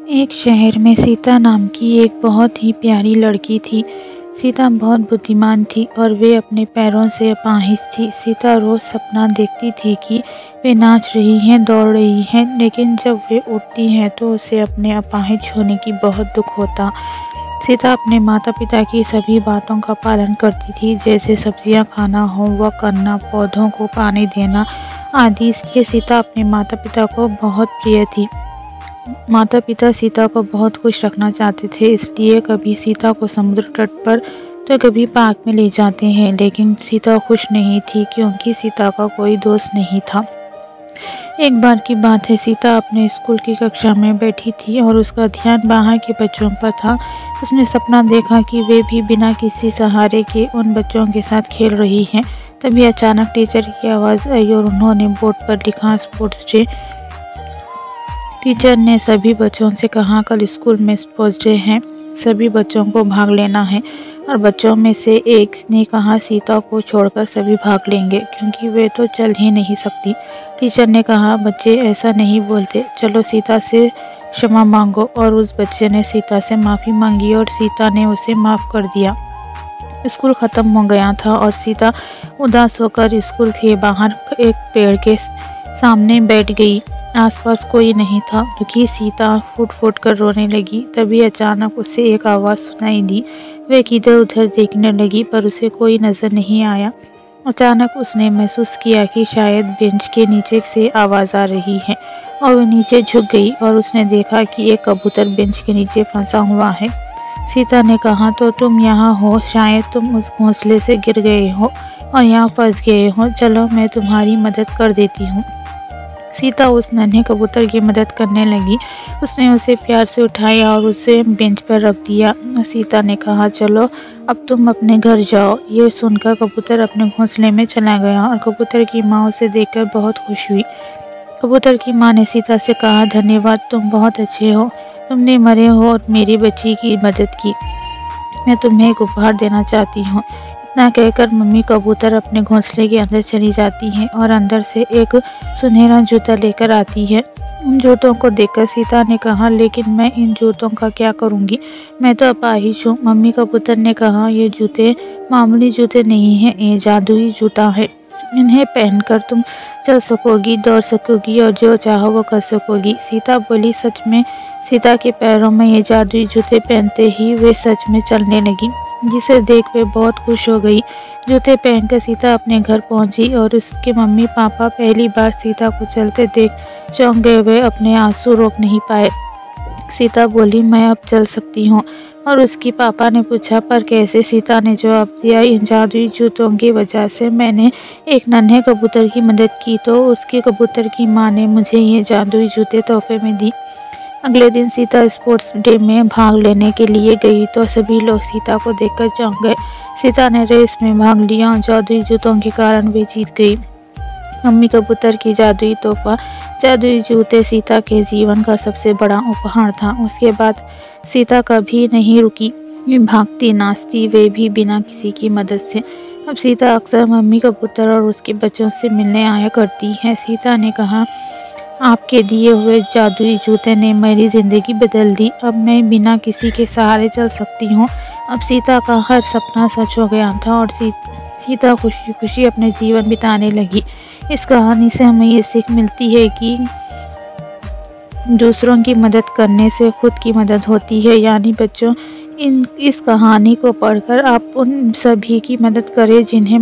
एक शहर में सीता नाम की एक बहुत ही प्यारी लड़की थी। सीता बहुत बुद्धिमान थी और वे अपने पैरों से अपाहिज थी। सीता रोज़ सपना देखती थी कि वे नाच रही हैं, दौड़ रही हैं, लेकिन जब वे उठती हैं तो उसे अपने अपाहिज होने की बहुत दुख होता। सीता अपने माता पिता की सभी बातों का पालन करती थी, जैसे सब्जियां खाना, होमवर्क करना, पौधों को पानी देना आदि। इसलिए सीता अपने माता पिता को बहुत प्रिय थी। माता पिता सीता को बहुत खुश रखना चाहते थे, इसलिए कभी सीता को समुद्र तट पर तो कभी पार्क में ले जाते हैं। लेकिन सीता खुश नहीं थी, क्योंकि सीता का कोई दोस्त नहीं था। एक बार की बात है, सीता अपने स्कूल की कक्षा में बैठी थी और उसका ध्यान बाहर के बच्चों पर था। उसने सपना देखा कि वे भी बिना किसी सहारे के उन बच्चों के साथ खेल रही हैं। तभी अचानक टीचर की आवाज़ आई और उन्होंने बोर्ड पर लिखा स्पोर्ट्स डे। टीचर ने सभी बच्चों से कहा, कल स्कूल में स्पोर्ट्स डे है, सभी बच्चों को भाग लेना है। और बच्चों में से एक ने कहा, सीता को छोड़कर सभी भाग लेंगे, क्योंकि वे तो चल ही नहीं सकती। टीचर ने कहा, बच्चे ऐसा नहीं बोलते, चलो सीता से क्षमा मांगो। और उस बच्चे ने सीता से माफ़ी मांगी और सीता ने उसे माफ़ कर दिया। स्कूल ख़त्म हो गया था और सीता उदास होकर स्कूल के बाहर एक पेड़ के सामने बैठ गई। आसपास कोई नहीं था। दुखी सीता फूट फूट कर रोने लगी। तभी अचानक उसे एक आवाज़ सुनाई दी। वह इधर उधर देखने लगी, पर उसे कोई नज़र नहीं आया। अचानक उसने महसूस किया कि शायद बेंच के नीचे से आवाज़ आ रही है, और वह नीचे झुक गई और उसने देखा कि एक कबूतर बेंच के नीचे फंसा हुआ है। सीता ने कहा, तो तुम यहाँ हो, शायद तुम उस घोंसले से गिर गए हो और यहाँ फंस गए हो। चलो मैं तुम्हारी मदद कर देती हूँ। सीता उस नन्हे कबूतर की मदद करने लगी। उसने उसे प्यार से उठाया और उसे बेंच पर रख दिया। सीता ने कहा, चलो अब तुम अपने घर जाओ। ये सुनकर कबूतर अपने घोंसले में चला गया और कबूतर की माँ उसे देखकर बहुत खुश हुई। कबूतर की माँ ने सीता से कहा, धन्यवाद, तुम बहुत अच्छे हो, तुमने मरे हो और मेरी बच्ची की मदद की। मैं तुम्हें एक उपहार देना चाहती हूँ। इतना कहकर मम्मी कबूतर अपने घोंसले के अंदर चली जाती हैं और अंदर से एक सुनहरा जूता लेकर आती है। उन जूतों को देखकर सीता ने कहा, लेकिन मैं इन जूतों का क्या करूँगी, मैं तो अपाहिज हूँ। मम्मी कबूतर ने कहा, ये जूते मामूली जूते नहीं हैं, ये जादुई जूता है। इन्हें पहनकर तुम चल सकोगी, दौड़ सकोगी और जो चाहो वो कर सकोगी। सीता बोली, सच में? सीता के पैरों में ये जादुई जूते पहनते ही वे सच में चलने लगी, जिसे देख वे बहुत खुश हो गई। जूते पहनकर सीता अपने घर पहुंची और उसके मम्मी पापा पहली बार सीता को चलते देख चौंक गए। वे अपने आंसू रोक नहीं पाए। सीता बोली, मैं अब चल सकती हूँ। और उसकी पापा ने पूछा, पर कैसे? सीता ने जवाब दिया, इन जादुई जूतों की वजह से मैंने एक नन्हे कबूतर की मदद की, तो उसके कबूतर की माँ ने मुझे ये जादुई जूते तोहफे में दी। अगले दिन सीता स्पोर्ट्स डे में भाग लेने के लिए गई तो सभी लोग सीता को देखकर चौंक गए। सीता ने रेस में भाग लिया और जादुई जूतों के कारण वे जीत गई। मम्मी कबूतर की जादुई तोहफा, जादुई जूते सीता के जीवन का सबसे बड़ा उपहार था। उसके बाद सीता कभी नहीं रुकी, वे भागती नाचती, वे भी बिना किसी की मदद से। अब सीता अक्सर मम्मी कबूतर और उसके बच्चों से मिलने आया करती है। सीता ने कहा, आपके दिए हुए जादुई जूते ने मेरी ज़िंदगी बदल दी। अब मैं बिना किसी के सहारे चल सकती हूँ। अब सीता का हर सपना सच हो गया था और सीता खुशी खुशी अपने जीवन बिताने लगी। इस कहानी से हमें ये सीख मिलती है कि दूसरों की मदद करने से खुद की मदद होती है। यानी बच्चों, इस कहानी को पढ़कर आप उन सभी की मदद करें जिन्हें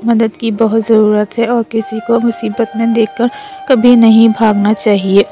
मदद की बहुत ज़रूरत है, और किसी को मुसीबत में देखकर कभी नहीं भागना चाहिए।